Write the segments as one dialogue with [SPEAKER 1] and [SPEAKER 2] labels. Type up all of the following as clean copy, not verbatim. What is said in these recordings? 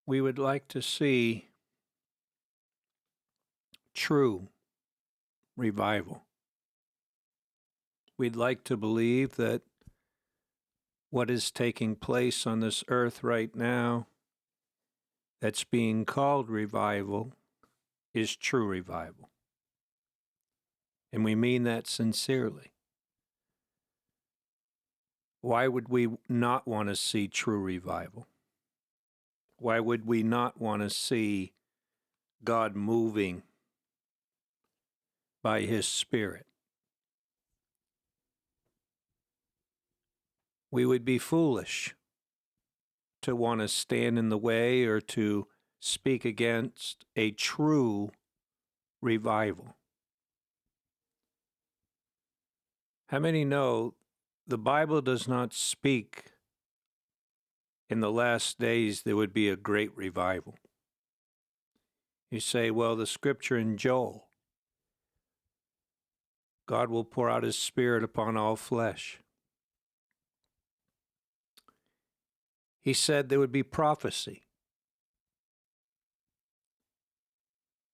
[SPEAKER 1] We would like to see true revival. We'd like to believe that what is taking place on this earth right now that's being called revival is true revival. And we mean that sincerely. Why would we not want to see true revival? Why would we not want to see God moving by His Spirit? We would be foolish to want to stand in the way or to speak against a true revival. How many know the Bible does not speak in the last days there would be a great revival? You say, well, the scripture in Joel, God will pour out His Spirit upon all flesh. He said there would be prophecy.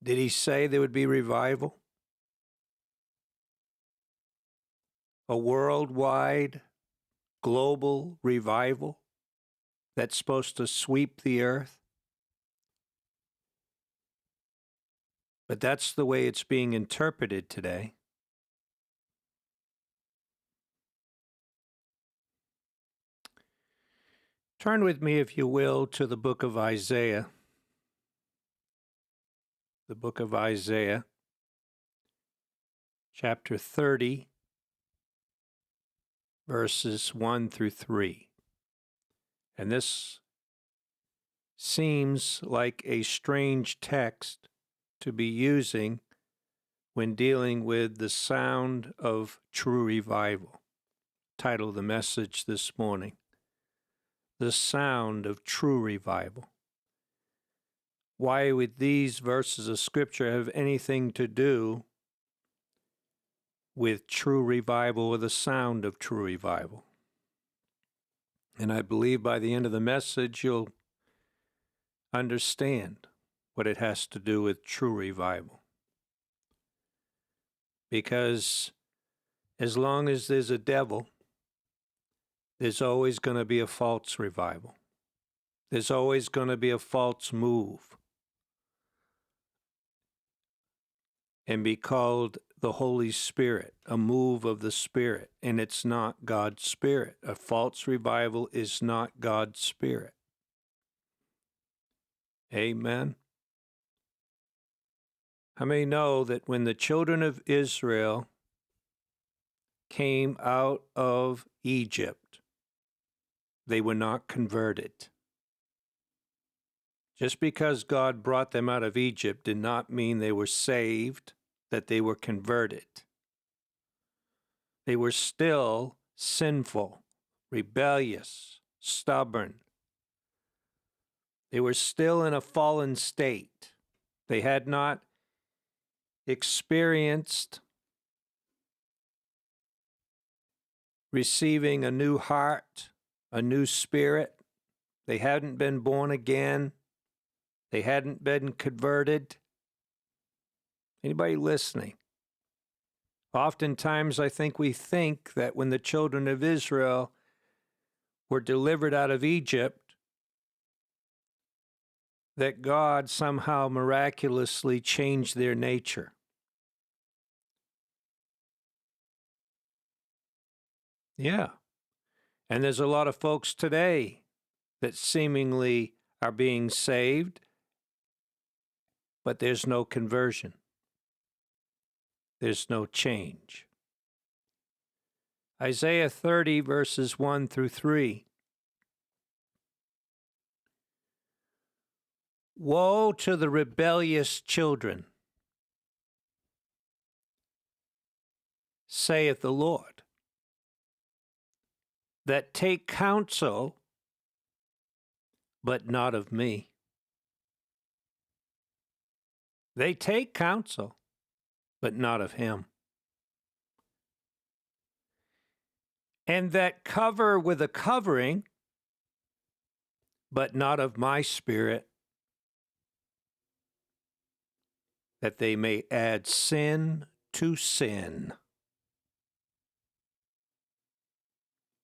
[SPEAKER 1] Did He say there would be revival? A worldwide, global revival that's supposed to sweep the earth? But that's the way it's being interpreted today. Turn with me, if you will, to the book of Isaiah. The book of Isaiah, chapter 30, verses 1 through 3. And this seems like a strange text to be using when dealing with the sound of true revival. Title of the message this morning, The Sound of True Revival. Why would these verses of Scripture have anything to do with true revival or the sound of true revival? And I believe by the end of the message you'll understand what it has to do with true revival. Because as long as there's a devil, there's always going to be a false revival. There's always going to be a false move and be called the Holy Spirit, a move of the Spirit, and it's not God's Spirit. A false revival is not God's Spirit. Amen. How many know that when the children of Israel came out of Egypt, they were not converted? Just because God brought them out of Egypt did not mean they were saved, that they were converted. They were still sinful, rebellious, stubborn. They were still in a fallen state. They had not experienced receiving a new heart, a new spirit. They hadn't been born again. They hadn't been converted. Anybody listening? Oftentimes, I think we think that when the children of Israel were delivered out of Egypt, that God somehow miraculously changed their nature. Yeah. And there's a lot of folks today that seemingly are being saved, but there's no conversion. There's no change. Isaiah 30, verses 1 through 3. Woe to the rebellious children, saith the Lord, that take counsel, but not of me. They take counsel, but not of Him. And that cover with a covering, but not of my Spirit, that they may add sin to sin.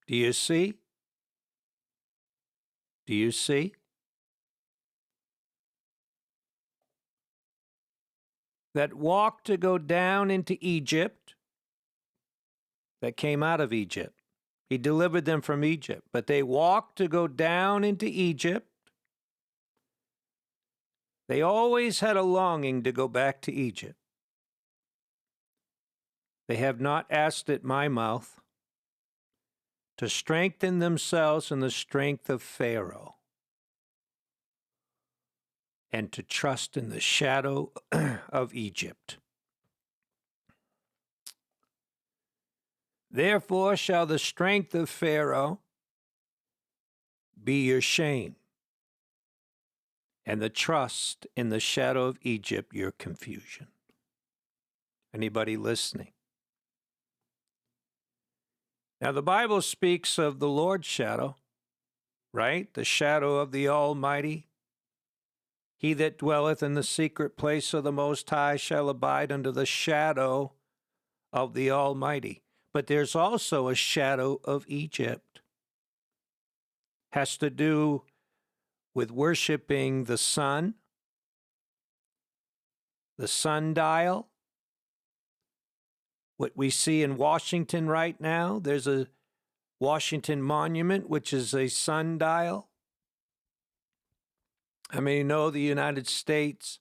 [SPEAKER 1] Do you see? Do you see? That walked to go down into Egypt, that came out of Egypt. He delivered them from Egypt, but they walked to go down into Egypt. They always had a longing to go back to Egypt. They have not asked at my mouth to strengthen themselves in the strength of Pharaoh and to trust in the shadow of Egypt. Therefore shall the strength of Pharaoh be your shame, and the trust in the shadow of Egypt your confusion. Anybody listening? Now the Bible speaks of the Lord's shadow, right? The shadow of the Almighty. He that dwelleth in the secret place of the Most High shall abide under the shadow of the Almighty. But there's also a shadow of Egypt. Has to do with worshiping the sun, the sundial. What we see in Washington right now, there's a Washington Monument, which is a sundial. I mean, you know, the United States,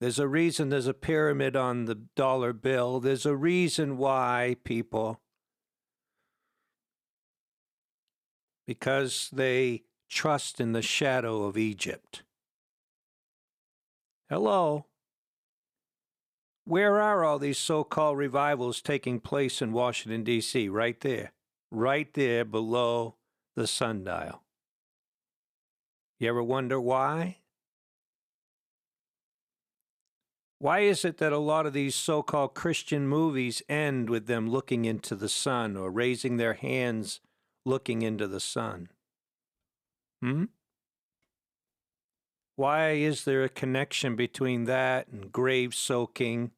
[SPEAKER 1] there's a reason there's a pyramid on the dollar bill. There's a reason why, people, because they trust in the shadow of Egypt. Hello? Where are all these so-called revivals taking place in Washington, D.C.? Right there below the sundial. You ever wonder why? Why is it that a lot of these so-called Christian movies end with them looking into the sun or raising their hands looking into the sun? Why is there a connection between that and grave soaking?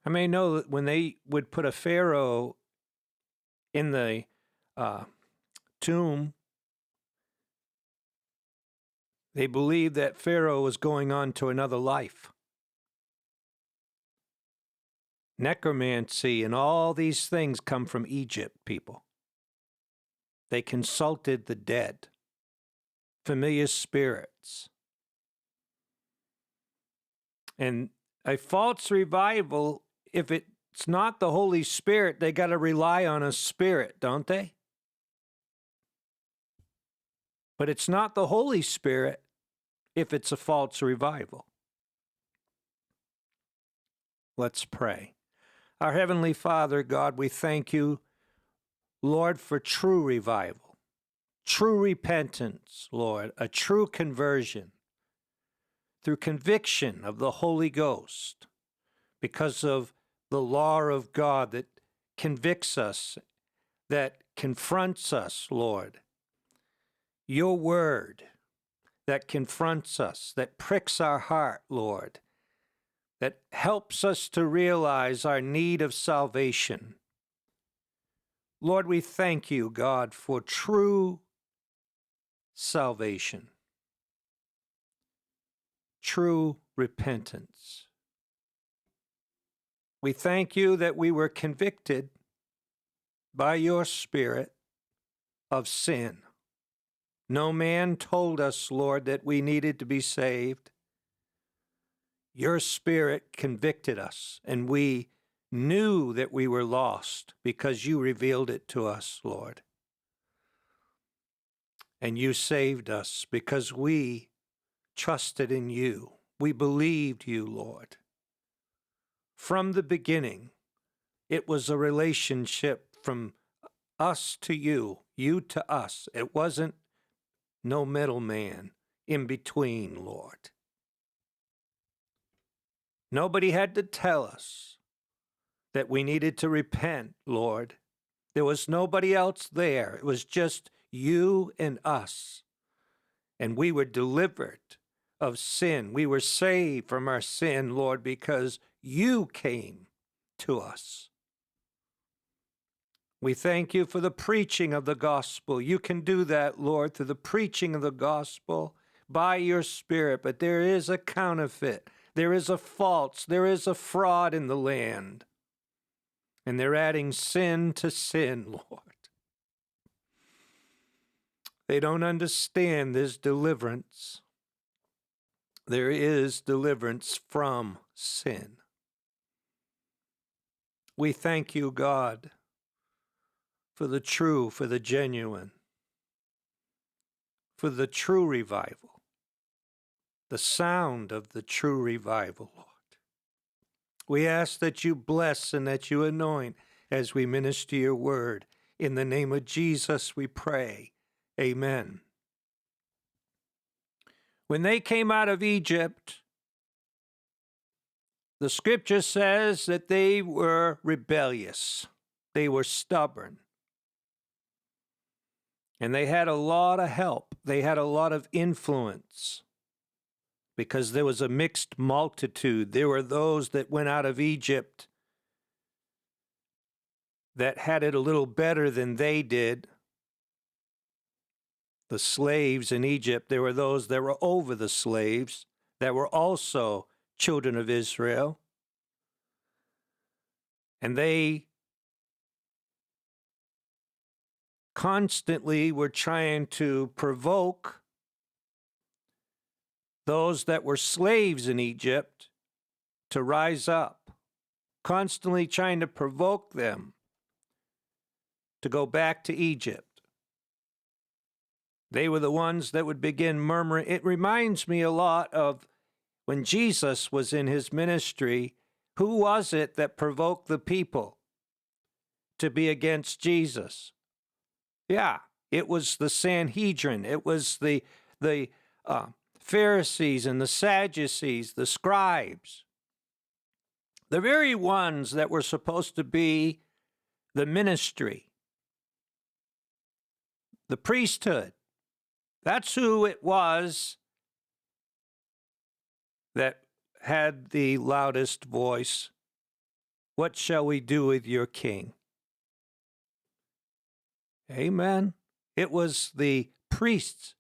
[SPEAKER 1] I may know that when they would put a pharaoh in the tomb, they believed that Pharaoh was going on to another life. Necromancy and all these things come from Egypt, people. They consulted the dead, familiar spirits. And a false revival, if it's not the Holy Spirit, they got to rely on a spirit, don't they? But it's not the Holy Spirit if it's a false revival. Let's pray. Our Heavenly Father, God, we thank you, Lord, for true revival, true repentance, Lord, a true conversion through conviction of the Holy Ghost because of the law of God that convicts us, that confronts us, Lord. Your word that confronts us, that pricks our heart, Lord, that helps us to realize our need of salvation. Lord, we thank you, God, for true salvation, true repentance. We thank you that we were convicted by your Spirit of sin. No man told us, Lord, that we needed to be saved. Your Spirit convicted us, and we knew that we were lost because you revealed it to us, Lord. And you saved us because we trusted in you. We believed you, Lord. From the beginning, it was a relationship from us to you, you to us. It wasn't no middleman in between, Lord. Nobody had to tell us that we needed to repent, Lord. There was nobody else there. It was just you and us. And we were delivered of sin. We were saved from our sin, Lord, because you came to us. We thank you for the preaching of the gospel. You can do that, Lord, through the preaching of the gospel by your Spirit. But there is a counterfeit. There is a false. There is a fraud in the land. And they're adding sin to sin, Lord. They don't understand there's deliverance. There is deliverance from sin. We thank you, God, for the true, for the genuine, for the true revival, the sound of the true revival, Lord. We ask that you bless and that you anoint as we minister your word. In the name of Jesus, we pray. Amen. When they came out of Egypt, the scripture says that they were rebellious. They were stubborn. And they had a lot of help. They had a lot of influence because there was a mixed multitude. There were those that went out of Egypt that had it a little better than they did. The slaves in Egypt, there were those that were over the slaves that were also children of Israel. And they constantly were trying to provoke those that were slaves in Egypt to rise up, constantly trying to provoke them to go back to Egypt. They were the ones that would begin murmuring. It reminds me a lot of when Jesus was in his ministry. Who was it that provoked the people to be against Jesus? Yeah, it was the Sanhedrin. It was the Pharisees and the Sadducees, the scribes. The very ones that were supposed to be the ministry, the priesthood. That's who it was that had the loudest voice. What shall we do with your king? Amen. It was the priesthood.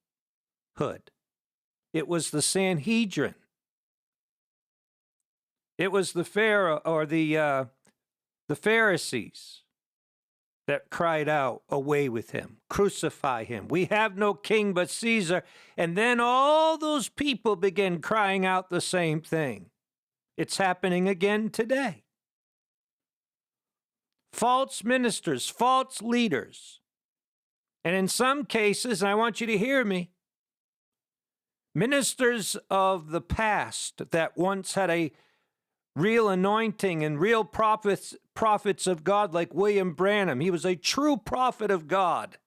[SPEAKER 1] It was the Sanhedrin. It was the Pharaoh or the Pharisees that cried out, "Away with him, crucify him. We have no king but Caesar." And then all those people begin crying out the same thing. It's happening again today. False ministers, false leaders. And in some cases, and I want you to hear me, ministers of the past that once had a real anointing and real prophets of God, like William Branham. He was a true prophet of God.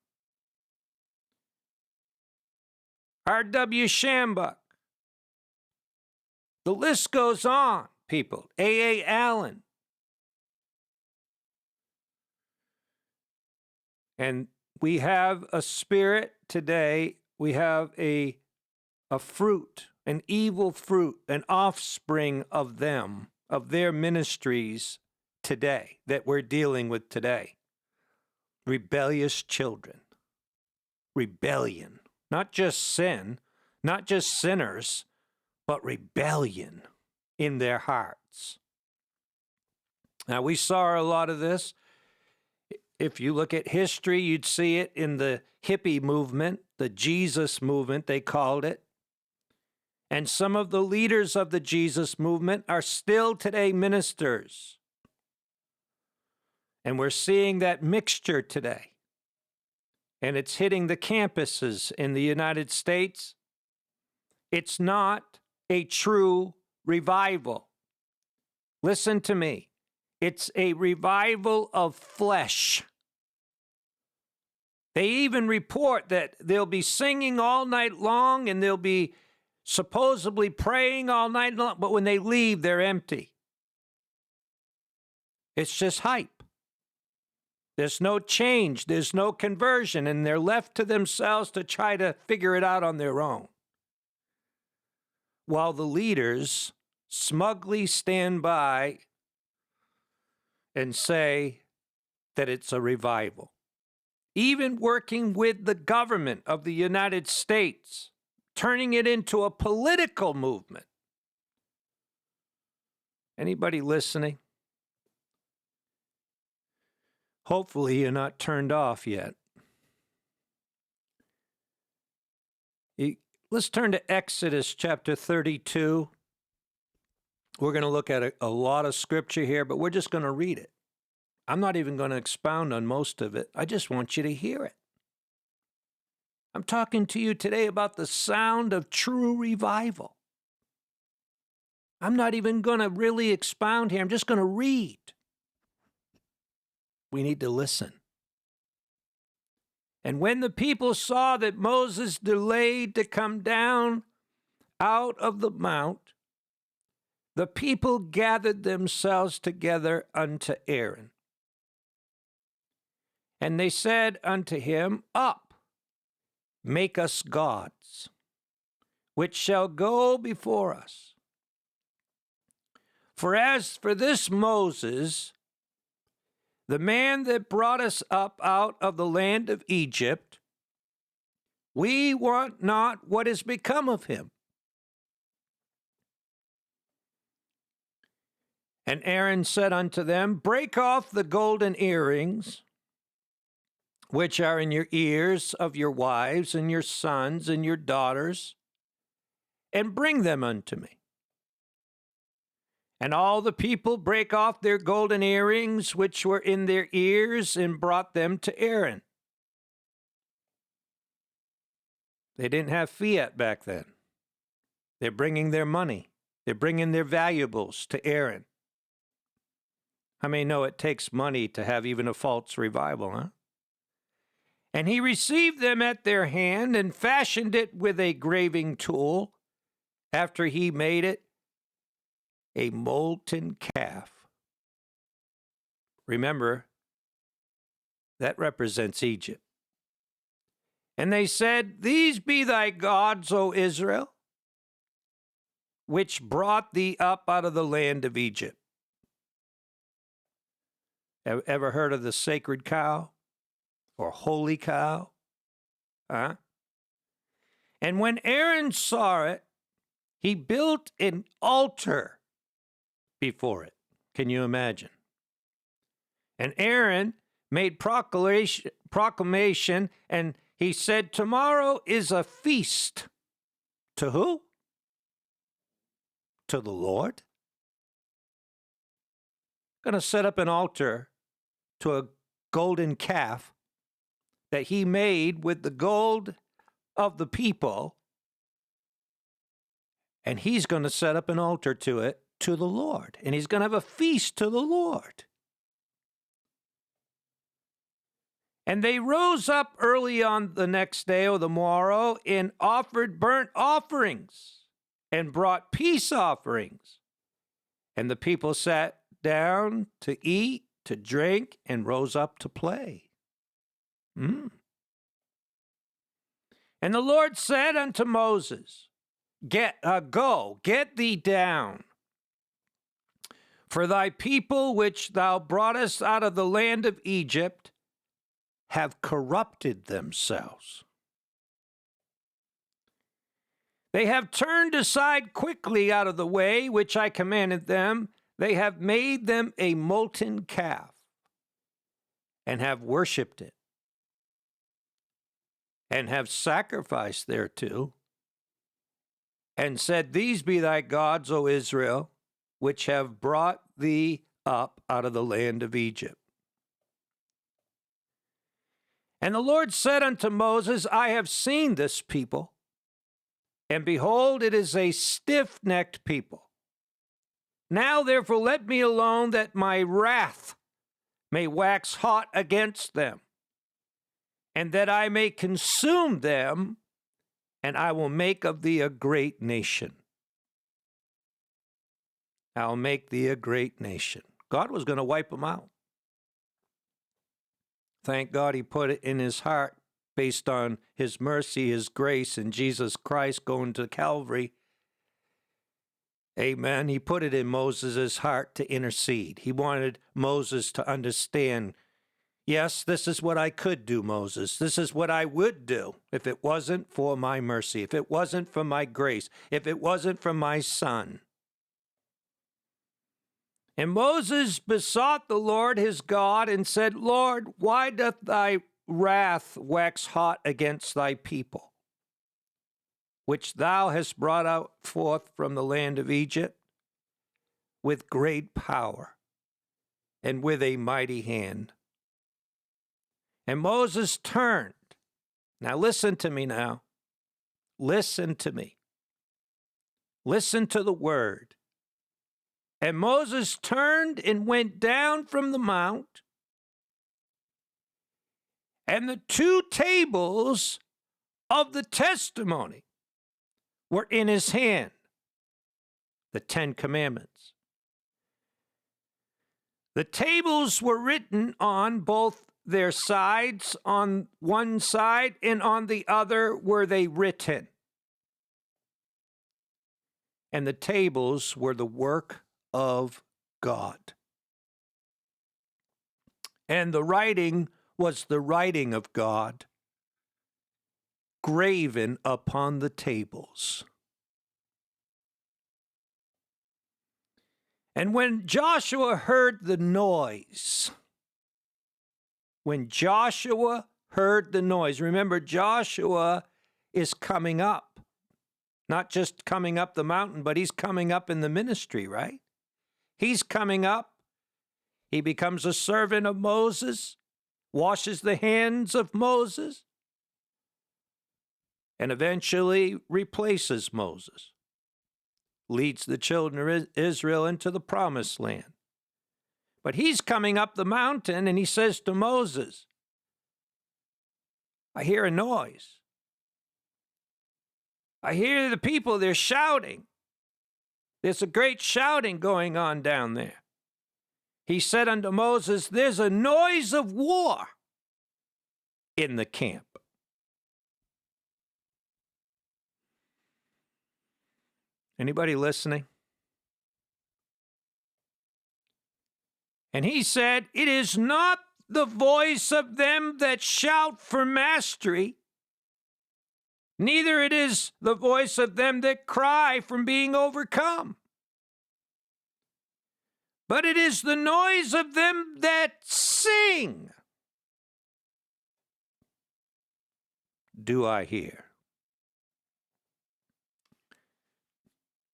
[SPEAKER 1] R.W. Shambach. The list goes on, people. A.A. Allen. And we have a spirit today. We have a fruit, an evil fruit, an offspring of them, of their ministries today that we're dealing with today. Rebellious children. Rebellion. Not just sin, not just sinners, but rebellion in their hearts. Now, we saw a lot of this. If you look at history, you'd see it in the hippie movement, the Jesus movement, they called it. And some of the leaders of the Jesus movement are still today ministers. And we're seeing that mixture today. And it's hitting the campuses in the United States. It's not a true revival. Listen to me. It's a revival of flesh. They even report that they'll be singing all night long and they'll be supposedly praying all night long, but when they leave, they're empty. It's just hype. There's no change. There's no conversion, and they're left to themselves to try to figure it out on their own. While the leaders smugly stand by and say that it's a revival. Even working with the government of the United States, turning it into a political movement. Anybody listening? Hopefully you're not turned off yet. Let's turn to Exodus chapter 32. We're going to look at a lot of scripture here, but we're just going to read it. I'm not even going to expound on most of it. I just want you to hear it. I'm talking to you today about the sound of true revival. I'm not even going to really expound here. I'm just going to read. We need to listen. And when the people saw that Moses delayed to come down out of the mount, the people gathered themselves together unto Aaron. And they said unto him, Up, make us gods, which shall go before us. For as for this Moses, the man that brought us up out of the land of Egypt, we want not what is become of him. And Aaron said unto them, Break off the golden earrings, which are in your ears of your wives and your sons and your daughters, and bring them unto me. And all the people brake off their golden earrings which were in their ears, and brought them to Aaron. They didn't have fiat back then. They're bringing their money. They're bringing their valuables to Aaron. How many know it takes money to have even a false revival, huh? And he received them at their hand and fashioned it with a graving tool after he made it a molten calf. Remember, that represents Egypt. And they said, These be thy gods, O Israel, which brought thee up out of the land of Egypt. Ever heard of the sacred cow or holy cow? Huh? And when Aaron saw it, he built an altar before it. Can you imagine? And Aaron made proclamation, and he said, Tomorrow is a feast. To who? To the Lord. Going to set up an altar to a golden calf that he made with the gold of the people, and he's going to set up an altar to it, to the Lord, and he's going to have a feast to the Lord. And they rose up early on the next day or the morrow and offered burnt offerings and brought peace offerings. And the people sat down to eat, to drink, and rose up to play. And the Lord said unto Moses, Go, get thee down. For thy people which thou broughtest out of the land of Egypt have corrupted themselves. They have turned aside quickly out of the way which I commanded them. They have made them a molten calf and have worshipped it and have sacrificed thereto and said, These be thy gods, O Israel, which have brought thee up out of the land of Egypt. And the Lord said unto Moses, I have seen this people, and behold, it is a stiff-necked people. Now therefore let me alone, that my wrath may wax hot against them, and that I may consume them, and I will make of thee a great nation. I'll make thee a great nation. God was going to wipe them out. Thank God he put it in his heart based on his mercy, his grace, and Jesus Christ going to Calvary. Amen. He put it in Moses' heart to intercede. He wanted Moses to understand, yes, this is what I could do, Moses. This is what I would do if it wasn't for my mercy, if it wasn't for my grace, if it wasn't for my son. And Moses besought the Lord his God and said, Lord, why doth thy wrath wax hot against thy people, which thou hast brought out forth from the land of Egypt with great power and with a mighty hand? And Moses turned. Now listen to me now. Listen to me. Listen to the word. And Moses turned and went down from the mount, and the 2 tables of the testimony were in his hand, the 10 commandments. The tables were written on both their sides, on one side and on the other were they written. And the tables were the work of God. And the writing was the writing of God, graven upon the tables. And when Joshua heard the noise, remember Joshua is coming up, not just coming up the mountain, but he's coming up in the ministry, right? He's coming up. He becomes a servant of Moses, washes the hands of Moses, and eventually replaces Moses, leads the children of Israel into the promised land. But he's coming up the mountain, and he says to Moses, I hear a noise. I hear the people, they're shouting. There's a great shouting going on down there. He said unto Moses, there's a noise of war in the camp. Anybody listening? And he said, it is not the voice of them that shout for mastery, neither it is the voice of them that cry from being overcome, but it is the noise of them that sing. Do I hear?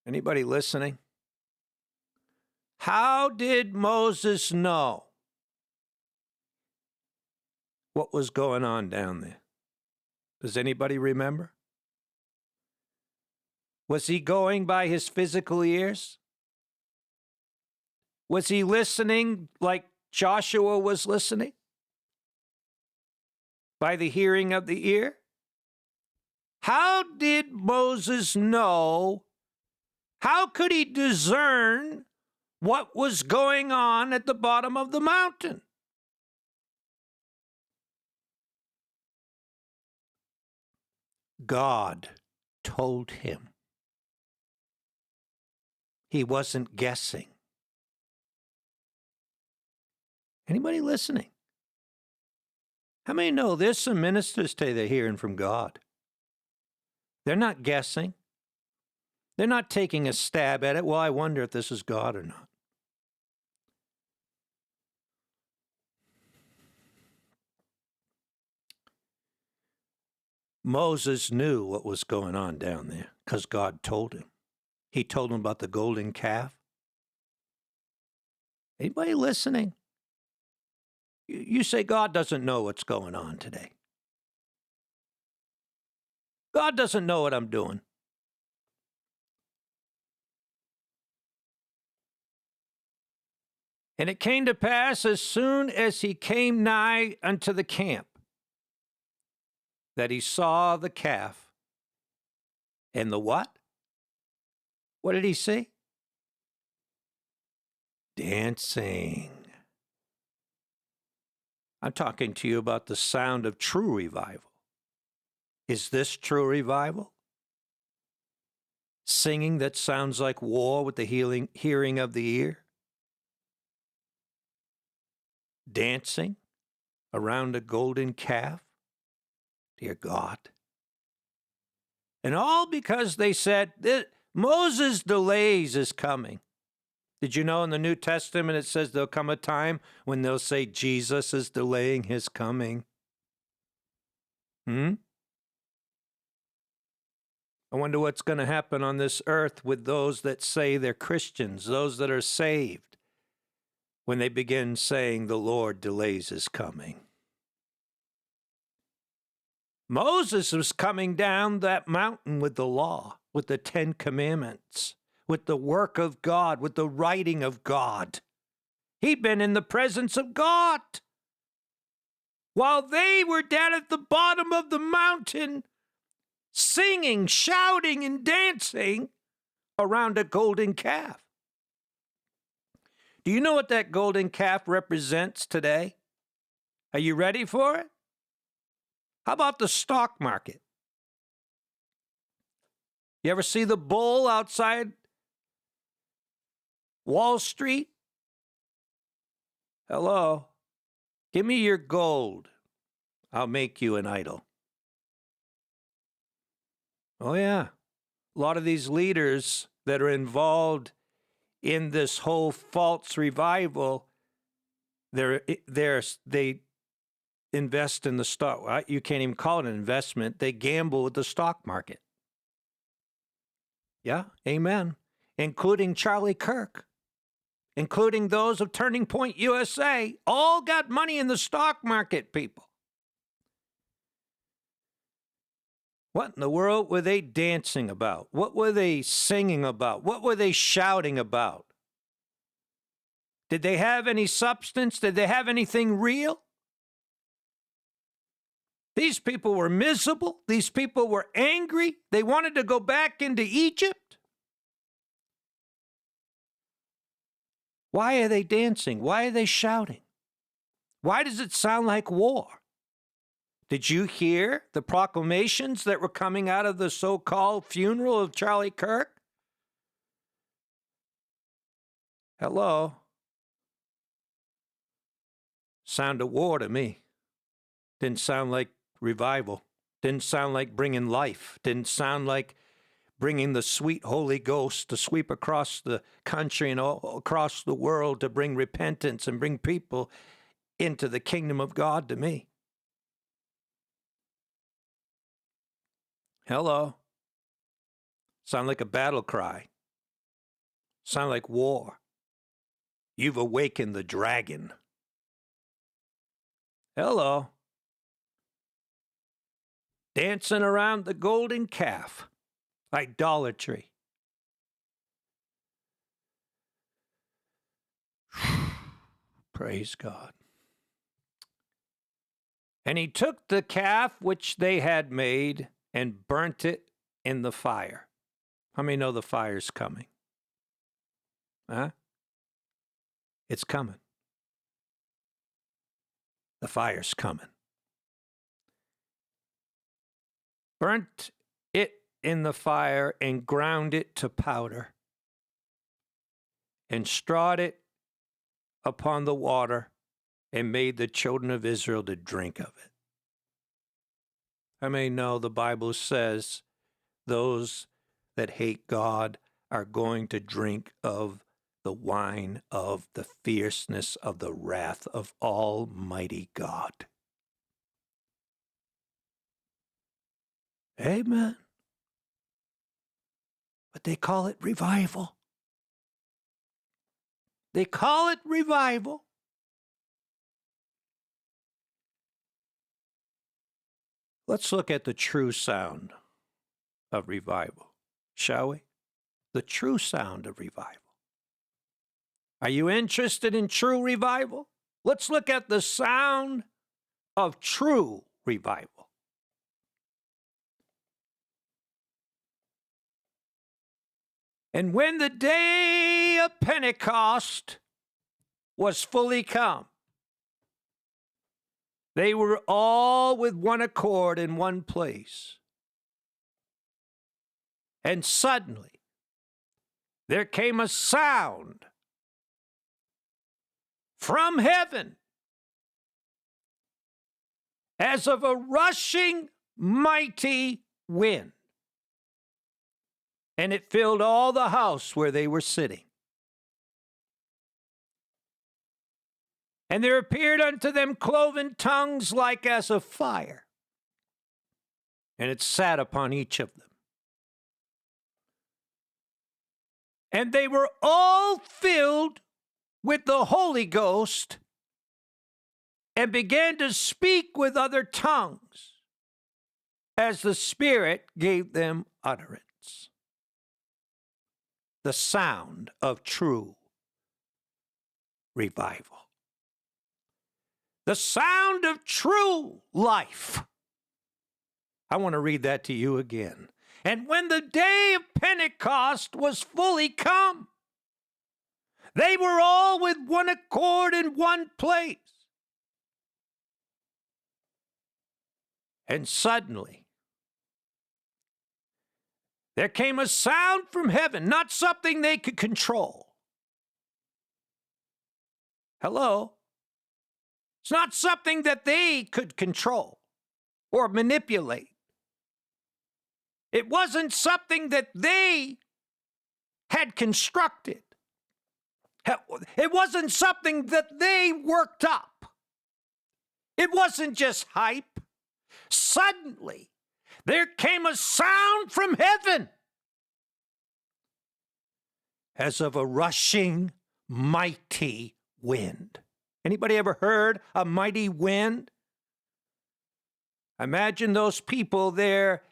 [SPEAKER 1] Anybody listening? How did Moses know what was going on down there? Does anybody remember? Was he going by his physical ears? Was he listening like Joshua was listening? By the hearing of the ear? How did Moses know? How could he discern what was going on at the bottom of the mountain? God told him. He wasn't guessing. Anybody listening? How many know there's some ministers today that are hearing from God? They're not guessing. They're not taking a stab at it. Well, I wonder if this is God or not. Moses knew what was going on down there because God told him. He told him about the golden calf. Anybody listening? You say God doesn't know what's going on today. God doesn't know what I'm doing. And it came to pass as soon as he came nigh unto the camp, that he saw the calf. And the what? What did he see? Dancing. I'm talking to you about the sound of true revival. Is this true revival? Singing that sounds like war with the hearing of the ear? Dancing around a golden calf? Dear God. And all because they said, Moses' delays is coming. Did you know in the New Testament it says there'll come a time when they'll say Jesus is delaying his coming? I wonder what's going to happen on this earth with those that say they're Christians, those that are saved, when they begin saying the Lord delays his coming. Moses was coming down that mountain with the law, with the 10 Commandments, with the work of God, with the writing of God. He'd been in the presence of God. While they were down at the bottom of the mountain, singing, shouting, and dancing around a golden calf. Do you know what that golden calf represents today? Are you ready for it? How about the stock market? You ever see the bull outside Wall Street? Hello? Give me your gold. I'll make you an idol. Oh, yeah. A lot of these leaders that are involved in this whole false revival, they invest in the stock. You can't even call it an investment. They gamble with the stock market. Yeah, amen. Including Charlie Kirk, including those of Turning Point USA, all got money in the stock market, people. What in the world were they dancing about? What were they singing about? What were they shouting about? Did they have any substance? Did they have anything real? These people were miserable. These people were angry. They wanted to go back into Egypt. Why are they dancing? Why are they shouting? Why does it sound like war? Did you hear the proclamations that were coming out of the so-called funeral of Charlie Kirk? Hello? Sound of war to me. Didn't sound like revival. Didn't sound like bringing life. Didn't sound like bringing the sweet Holy Ghost to sweep across the country and all across the world to bring repentance and bring people into the kingdom of God to me. Hello? Sound like a battle cry. Sound like war. You've awakened the dragon. Hello? Dancing around the golden calf. Idolatry. Praise God. And he took the calf which they had made and burnt it in the fire. How many know the fire's coming? Huh? It's coming. The fire's coming. Burnt it in the fire and ground it to powder and strawed it upon the water and made the children of Israel to drink of it. I may know the Bible says those that hate God are going to drink of the wine of the fierceness of the wrath of Almighty God. Amen. But they call it revival. They call it revival. Let's look at the true sound of revival, shall we? The true sound of revival. Are you interested in true revival? Let's look at the sound of true revival. And when the day of Pentecost was fully come, They were all with one accord in one place. And suddenly, there came a sound from heaven as of a rushing mighty wind, and it filled all the house where they were sitting. And there appeared unto them cloven tongues like as of fire, and it sat upon each of them. And they were all filled with the Holy Ghost and began to speak with other tongues as the Spirit gave them utterance. The sound of true revival. The sound of true life. I want to read that to you again. And when the day of Pentecost was fully come, they were all with one accord in one place. And suddenly, there came a sound from heaven, not something they could control. Hello? It's not something that they could control or manipulate. It wasn't something that they had constructed. It wasn't something that they worked up. It wasn't just hype. Suddenly, there came a sound from heaven as of a rushing mighty wind. Anybody ever heard a mighty wind? Imagine those people there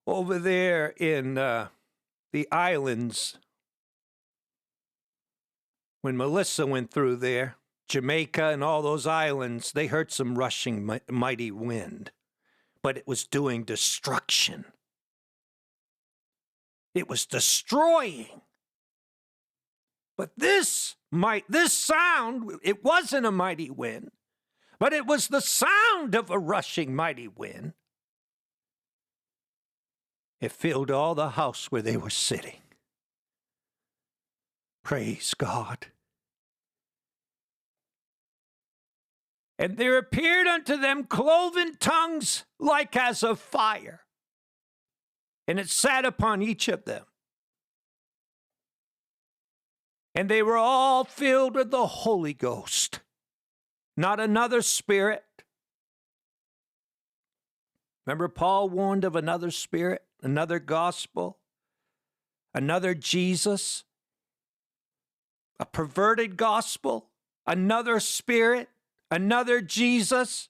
[SPEAKER 1] over there in the islands when Melissa went through there, Jamaica and all those islands, they heard some rushing mighty wind, but it was doing destruction. It was destroying. But this sound, it wasn't a mighty wind, but it was the sound of a rushing mighty wind. It filled all the house where they were sitting. Praise God. And there appeared unto them cloven tongues like as of fire, and it sat upon each of them. And they were all filled with the Holy Ghost, not another spirit. Remember, Paul warned of another spirit, another gospel, another Jesus, a perverted gospel, another spirit, another Jesus.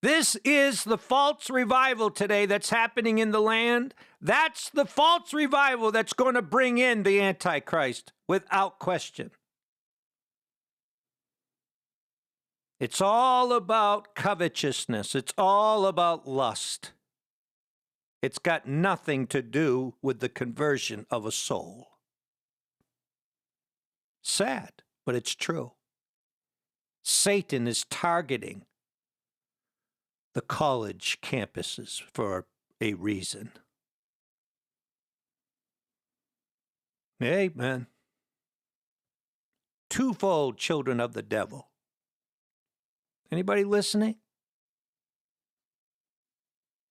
[SPEAKER 1] This is the false revival today that's happening in the land. That's the false revival that's going to bring in the Antichrist without question. It's all about covetousness. It's all about lust. It's got nothing to do with the conversion of a soul. Sad, but it's true. Satan is targeting the college campuses for a reason. Amen. Twofold children of the devil. Anybody listening?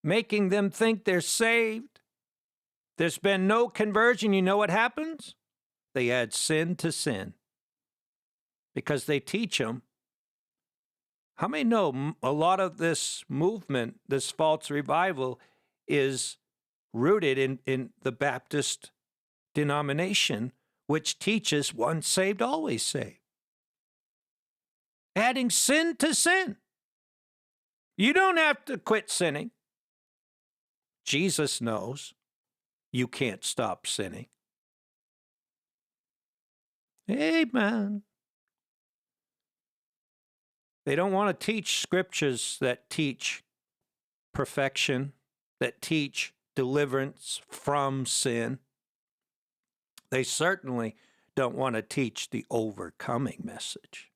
[SPEAKER 1] Making them think they're saved. There's been no conversion. You know what happens? They add sin to sin. Because they teach them. How many know a lot of this movement, this false revival, is rooted in the Baptist denomination, which teaches once saved, always saved. Adding sin to sin. You don't have to quit sinning. Jesus knows you can't stop sinning. Amen. They don't want to teach scriptures that teach perfection, that teach deliverance from sin. They certainly don't want to teach the overcoming message.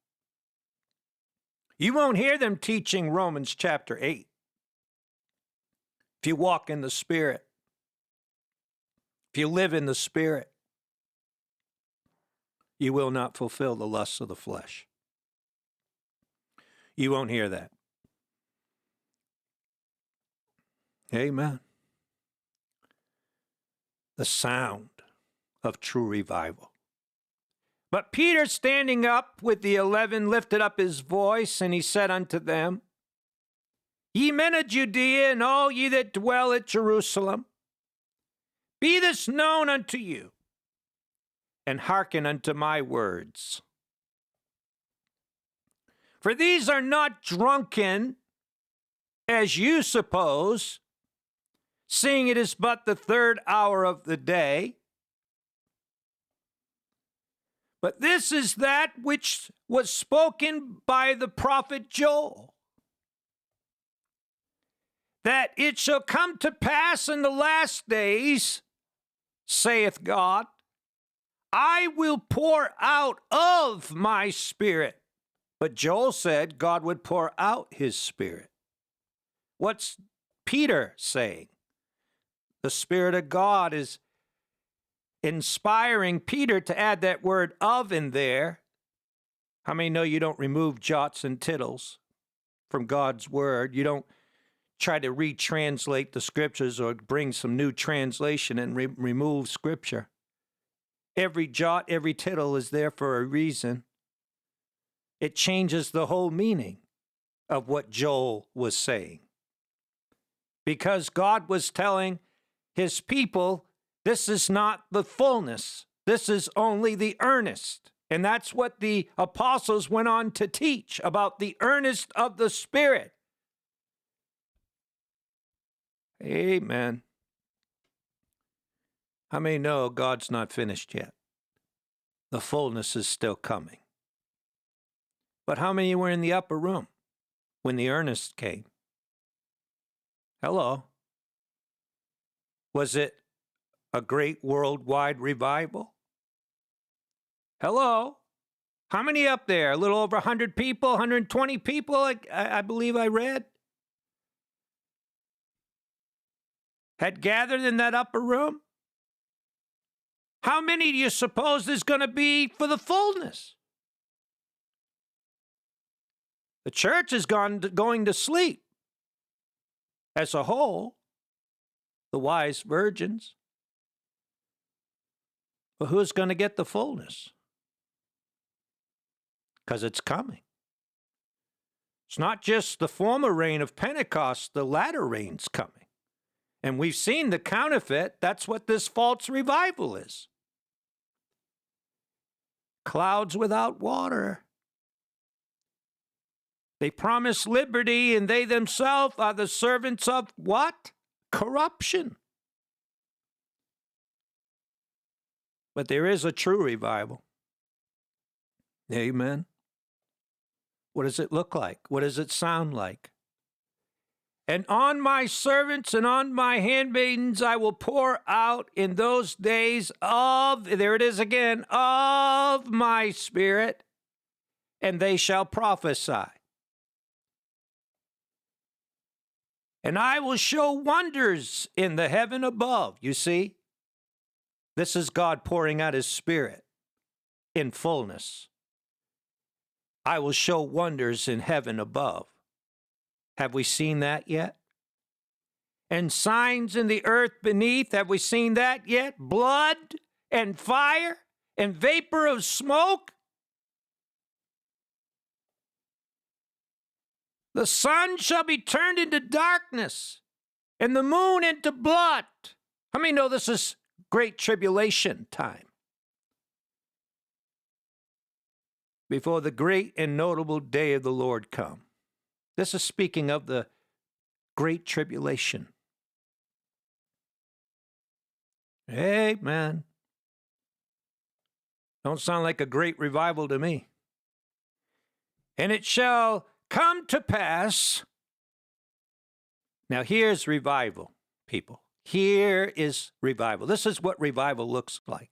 [SPEAKER 1] You won't hear them teaching Romans chapter 8. If you walk in the Spirit, if you live in the Spirit, you will not fulfill the lusts of the flesh. You won't hear that. Amen. The sound of true revival. But Peter, standing up with the 11, lifted up his voice, and he said unto them, Ye men of Judea, and all ye that dwell at Jerusalem, be this known unto you, and hearken unto my words. For these are not drunken, as you suppose, seeing it is but the 3rd hour of the day. But this is that which was spoken by the prophet Joel, that it shall come to pass in the last days, saith God, I will pour out of my Spirit. But Joel said God would pour out his Spirit. What's Peter saying? The Spirit of God is inspiring Peter to add that word of in there. How many know you don't remove jots and tittles from God's word? You don't try to retranslate the scriptures or bring some new translation and remove scripture. Every jot, every tittle is there for a reason. It changes the whole meaning of what Joel was saying. Because God was telling his people, this is not the fullness. This is only the earnest. And that's what the apostles went on to teach about the earnest of the Spirit. Amen. How many know God's not finished yet? The fullness is still coming. But how many were in the upper room when the earnest came? Hello. Was it a great worldwide revival? Hello? How many up there? A little over 100 people, 120 people, I believe I read, had gathered in that upper room? How many do you suppose there's going to be for the fullness? The church is going to sleep as a whole, the wise virgins. But who's going to get the fullness? Because it's coming. It's not just the former rain of Pentecost, the latter rain's coming. And we've seen the counterfeit. That's what this false revival is. Clouds without water. They promise liberty, and they themselves are the servants of what? Corruption. But there is a true revival. Amen. What does it look like? What does it sound like? And on my servants and on my handmaidens I will pour out in those days of, there it is again, of my Spirit, and they shall prophesy. And I will show wonders in the heaven above. You see, this is God pouring out his Spirit in fullness. I will show wonders in heaven above. Have we seen that yet? And signs in the earth beneath, have we seen that yet? Blood and fire and vapor of smoke. The sun shall be turned into darkness and the moon into blood. How many know this is great tribulation time? Before the great and notable day of the Lord come. This is speaking of the great tribulation. Amen. Don't sound like a great revival to me. And it shall come to pass. Now here's revival, people. Here is revival. This is what revival looks like.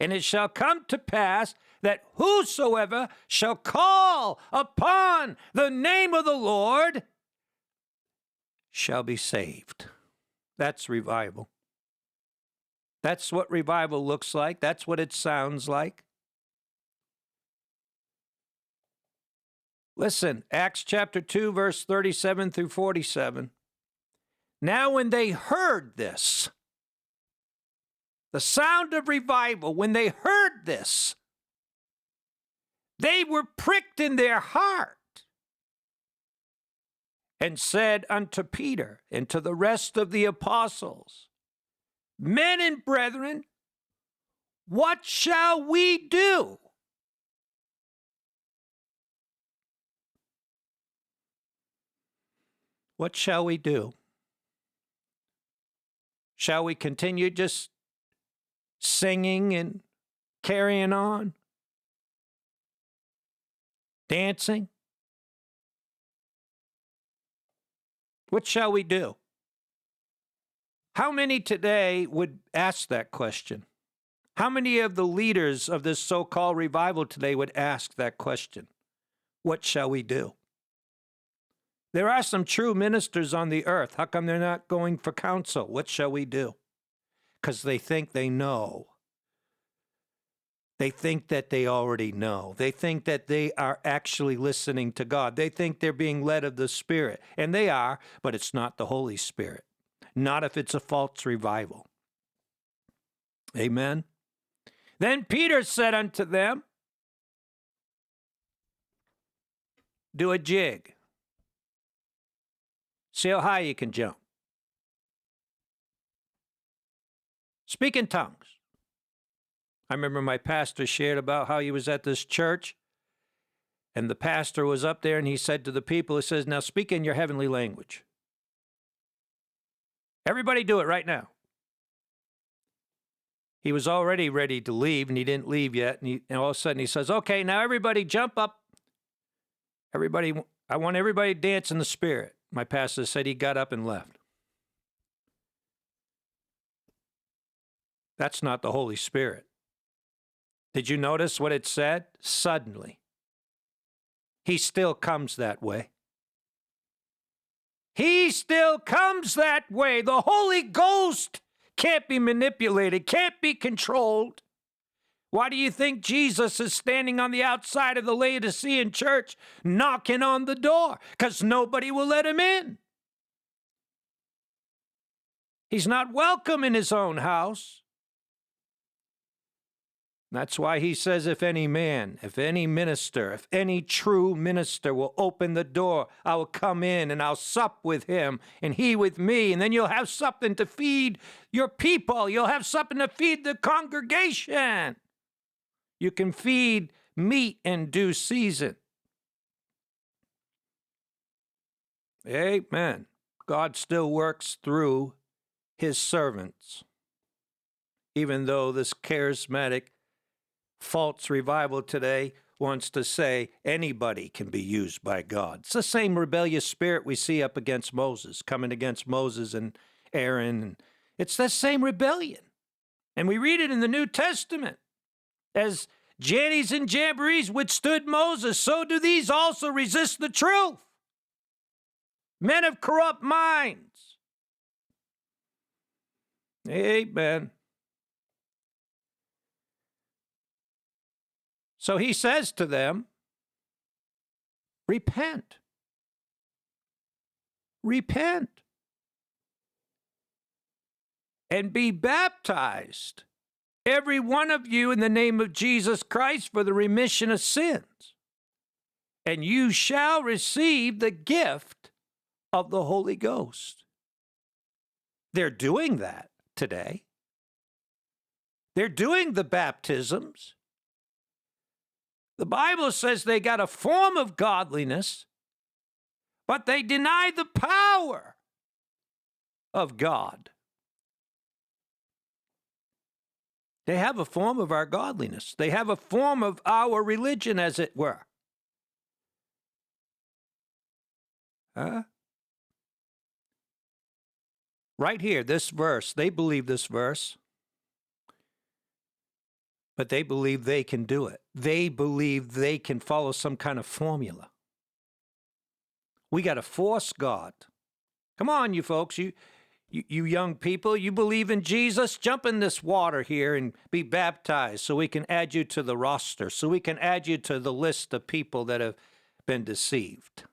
[SPEAKER 1] And it shall come to pass that whosoever shall call upon the name of the Lord shall be saved. That's revival. That's what revival looks like. That's what it sounds like. Listen, Acts chapter 2, verse 37 through 47. Now when they heard this, the sound of revival, when they heard this, they were pricked in their heart and said unto Peter and to the rest of the apostles, Men and brethren, what shall we do? What shall we do? Shall we continue just singing and carrying on? Dancing? What shall we do? How many today would ask that question? How many of the leaders of this so-called revival today would ask that question? What shall we do? There are some true ministers on the earth. How come they're not going for counsel? What shall we do? Because they think they know. They think that they already know. They think that they are actually listening to God. They think they're being led of the Spirit. And they are, but it's not the Holy Spirit. Not if it's a false revival. Amen. Then Peter said unto them, Do a jig. See how high you can jump. Speak in tongues. I remember my pastor shared about how he was at this church, and the pastor was up there, and he said to the people, he says, now speak in your heavenly language. Everybody do it right now. He was already ready to leave, and he didn't leave yet, and all of a sudden he says, okay, now everybody jump up. Everybody, I want everybody to dance in the Spirit. My pastor said he got up and left. That's not the Holy Spirit. Did you notice what it said? Suddenly. He still comes that way. He still comes that way. The Holy Ghost can't be manipulated, can't be controlled. Why do you think Jesus is standing on the outside of the Laodicean church knocking on the door? Because nobody will let him in. He's not welcome in his own house. That's why he says, if any man, if any minister, if any true minister will open the door, I will come in and I'll sup with him and he with me. And then you'll have something to feed your people. You'll have something to feed the congregation. You can feed meat in due season. Amen. God still works through his servants. Even though this charismatic false revival today wants to say anybody can be used by God. It's the same rebellious spirit we see up against Moses, coming against Moses and Aaron. It's the same rebellion. And we read it in the New Testament. As Jannes and Jambres withstood Moses, so do these also resist the truth. Men of corrupt minds. Amen. So he says to them, repent. Repent. And be baptized, every one of you, in the name of Jesus Christ for the remission of sins. And you shall receive the gift of the Holy Ghost. They're doing that today. They're doing the baptisms. The Bible says they got a form of godliness, but they deny the power of God. They have a form of our godliness. They have a form of our religion, as it were. Right here, this verse, they believe this verse. But they believe they can do it. They believe they can follow some kind of formula. We got to force God. Come on, you folks, you young people, you believe in Jesus? Jump in this water here and be baptized so we can add you to the roster, so we can add you to the list of people that have been deceived.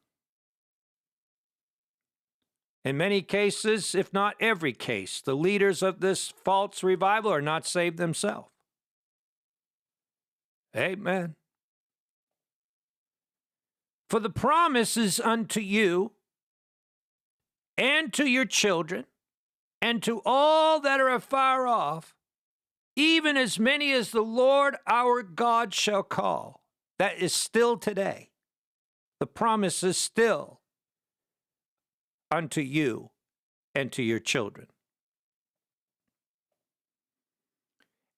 [SPEAKER 1] In many cases, if not every case, the leaders of this false revival are not saved themselves. Amen. For the promise is unto you and to your children and to all that are afar off, even as many as the Lord our God shall call. That is still today. The promise is still unto you and to your children.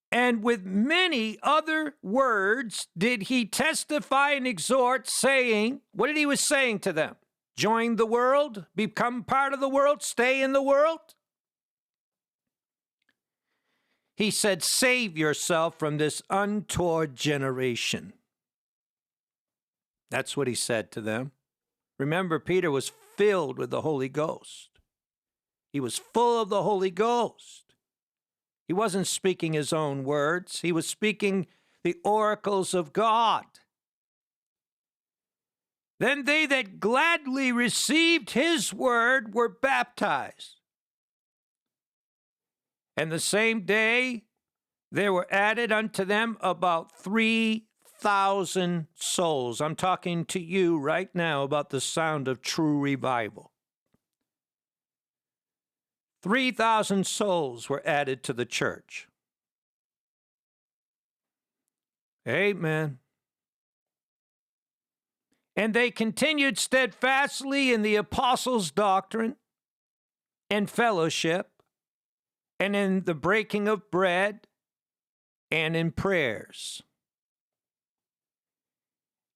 [SPEAKER 1] And with many other words did he testify and exhort, saying, what did he was saying to them? Join the world, become part of the world, stay in the world? He said, save yourself from this untoward generation. That's what he said to them. Remember, Peter was filled with the Holy Ghost. He was full of the Holy Ghost. He wasn't speaking his own words. He was speaking the oracles of God. Then they that gladly received his word were baptized. And the same day there were added unto them about 3,000 souls. I'm talking to you right now about the sound of true revival. 3,000 souls were added to the church. Amen. And they continued steadfastly in the apostles' doctrine and fellowship, and in the breaking of bread, and in prayers.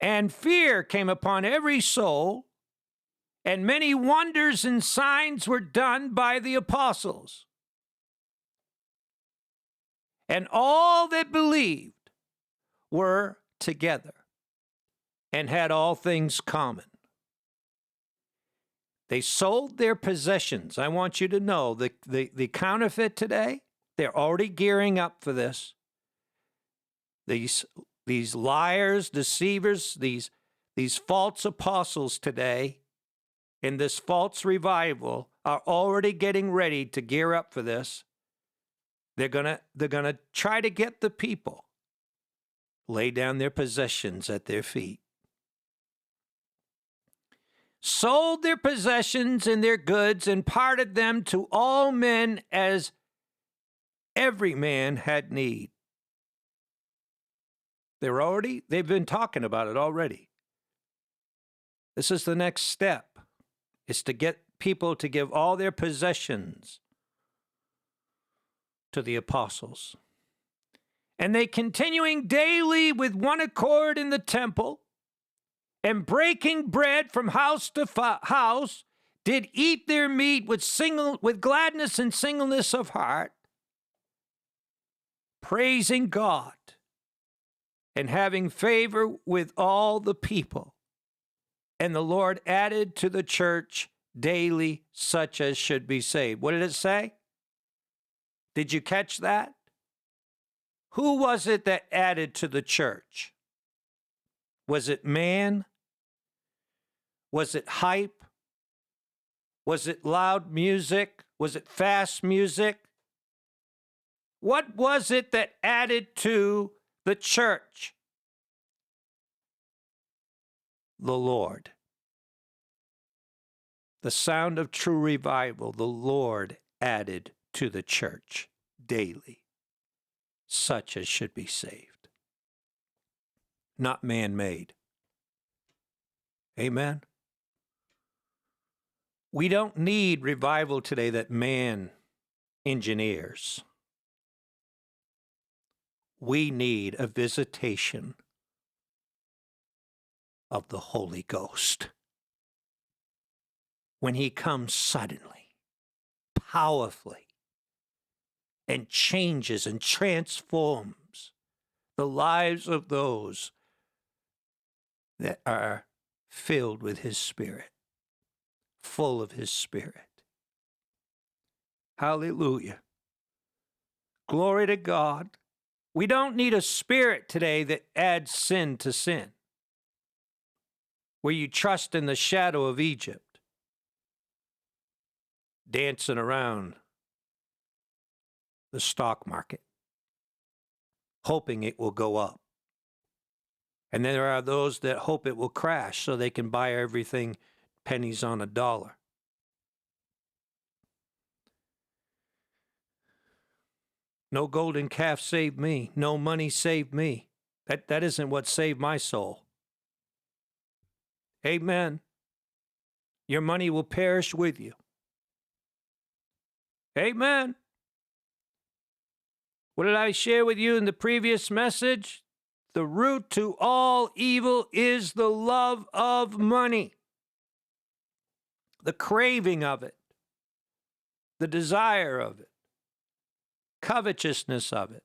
[SPEAKER 1] And fear came upon every soul, and many wonders and signs were done by the apostles. And all that believed were together and had all things common. They sold their possessions. I want you to know the counterfeit today, they're already gearing up for this. These liars, deceivers, these false apostles today, in this false revival, are already getting ready to gear up for this. They're gonna try to get the people lay down their possessions at their feet. Sold their possessions and their goods and parted them to all men as every man had need. They've been talking about it already. This is the next step. It's to get people to give all their possessions to the apostles. And they, continuing daily with one accord in the temple, and breaking bread from house to house, did eat their meat with gladness and singleness of heart, praising God, and having favor with all the people. And the Lord added to the church daily such as should be saved. What did it say? Did you catch that? Who was it that added to the church? Was it man? Was it hype? Was it loud music? Was it fast music? What was it that added to the church? The Lord. The sound of true revival, the Lord added to the church daily, such as should be saved. Not man-made. Amen? We don't need revival today that man engineers. We need a visitation of the Holy Ghost. When he comes suddenly, powerfully, and changes and transforms the lives of those that are filled with His Spirit, full of His Spirit. Hallelujah. Glory to God. We don't need a spirit today that adds sin to sin, where you trust in the shadow of Egypt, dancing around the stock market, hoping it will go up. And then there are those that hope it will crash so they can buy everything pennies on a dollar. No golden calf saved me. No money saved me. That isn't what saved my soul. Amen. Your money will perish with you. Amen. What did I share with you in the previous message? The root to all evil is the love of money, the craving of it, the desire of it, covetousness of it.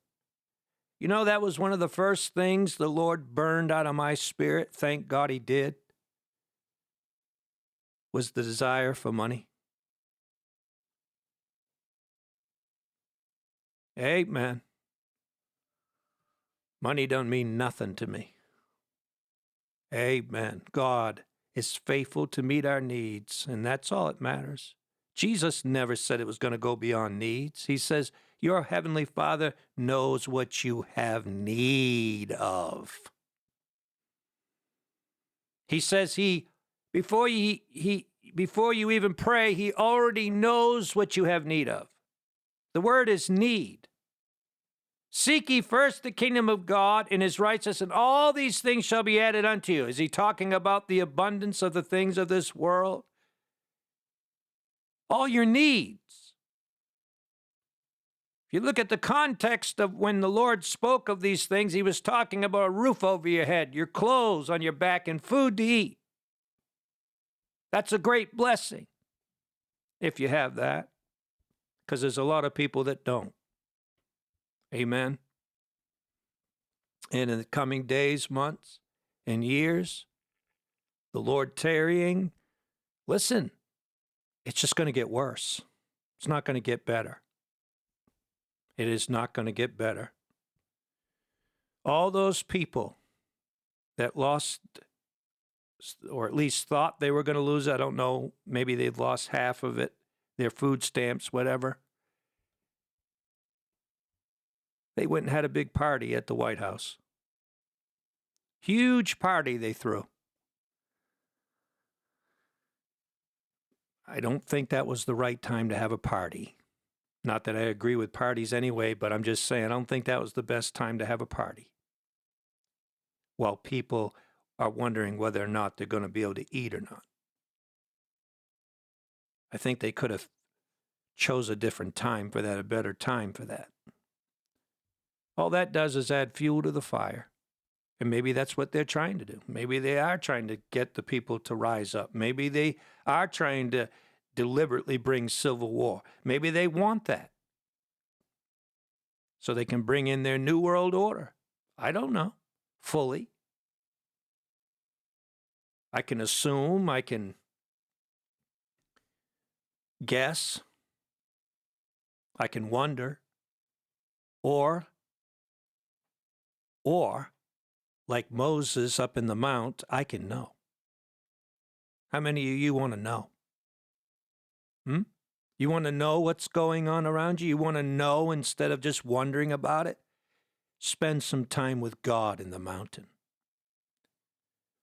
[SPEAKER 1] You know, that was one of the first things the Lord burned out of my spirit. Thank God He did. Was the desire for money. Amen. Money don't mean nothing to me. Amen. God is faithful to meet our needs, and that's all that matters. Jesus never said it was going to go beyond needs. He says, your heavenly Father knows what you have need of. He says before you even pray, He already knows what you have need of. The word is need. Seek ye first the kingdom of God and His righteousness, and all these things shall be added unto you. Is He talking about the abundance of the things of this world? All your needs. If you look at the context of when the Lord spoke of these things, He was talking about a roof over your head, your clothes on your back, and food to eat. That's a great blessing if you have that, because there's a lot of people that don't. Amen. And in the coming days, months, and years, the Lord tarrying, listen, it's just going to get worse. It's not going to get better. It is not going to get better. All those people that lost, or at least thought they were going to lose, I don't know, maybe they've lost half of it, their food stamps, whatever. They went and had a big party at the White House. Huge party they threw. I don't think that was the right time to have a party. Not that I agree with parties anyway, but I'm just saying I don't think that was the best time to have a party. While people are wondering whether or not they're going to be able to eat or not. I think they could have chose a different time for that, a better time for that. All that does is add fuel to the fire. And maybe that's what they're trying to do. Maybe they are trying to get the people to rise up. Maybe they are trying to deliberately bring civil war. Maybe they want that. So they can bring in their new world order. I don't know fully. I can assume, I can guess, I can wonder, or like Moses up in the mount, I can know. How many of you want to know? You want to know what's going on around you? You want to know instead of just wondering about it? Spend some time with God in the mountain.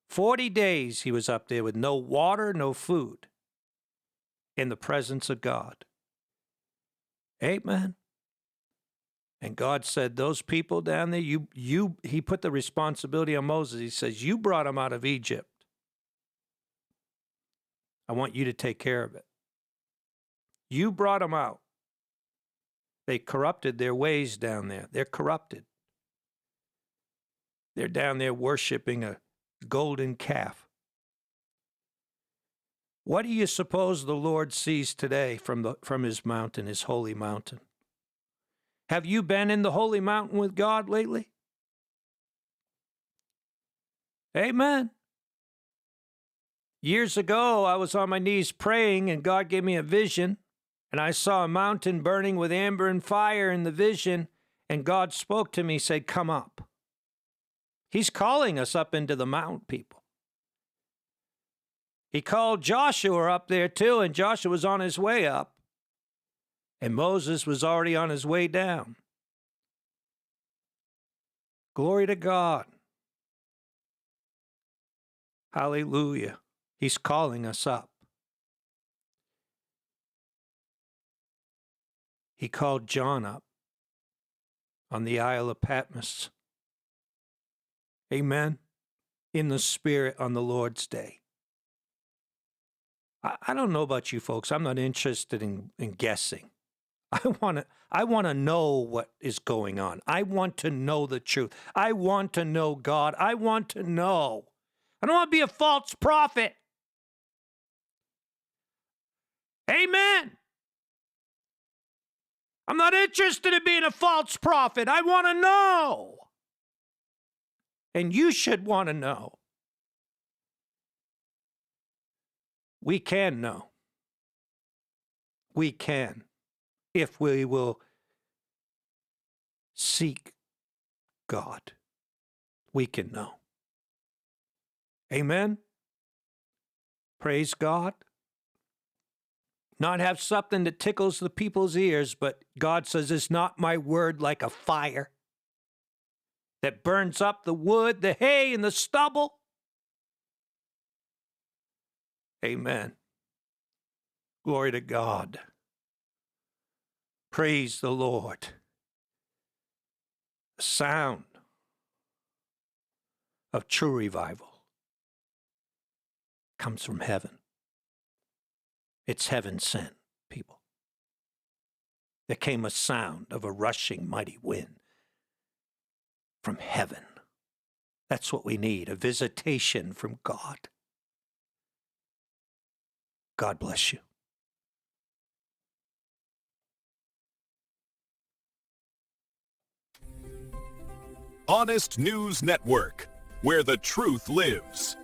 [SPEAKER 1] 40 days he was up there with no water, no food, in the presence of God. Amen. And God said, those people down there, he put the responsibility on Moses. He says, you brought them out of Egypt. I want you to take care of it. You brought them out. They corrupted their ways down there. They're corrupted. They're down there worshiping a golden calf. What do you suppose the Lord sees today from his mountain, his holy mountain? Have you been in the holy mountain with God lately? Amen. Years ago, I was on my knees praying, and God gave me a vision, and I saw a mountain burning with amber and fire in the vision, and God spoke to me, said, come up. He's calling us up into the mount, people. He called Joshua up there too, and Joshua was on his way up, and Moses was already on his way down. Glory to God. Hallelujah. He's calling us up. He called John up on the Isle of Patmos. Amen. In the Spirit on the Lord's day. I don't know about you folks. I'm not interested in guessing. I want to know what is going on. I want to know the truth. I want to know God. I want to know. I don't want to be a false prophet. Amen. I'm not interested in being a false prophet. I want to know. And you should want to know. We can know. We can, if we will seek God. We can know. Amen. Praise God. Not have something that tickles the people's ears, but God says, is not my word like a fire that burns up the wood, the hay, and the stubble? Amen. Glory to God. Praise the Lord. The sound of true revival comes from heaven. It's heaven sent, people. There came a sound of a rushing mighty wind from heaven. That's what we need, a visitation from God. God bless you.
[SPEAKER 2] Honest News Network, where the truth lives.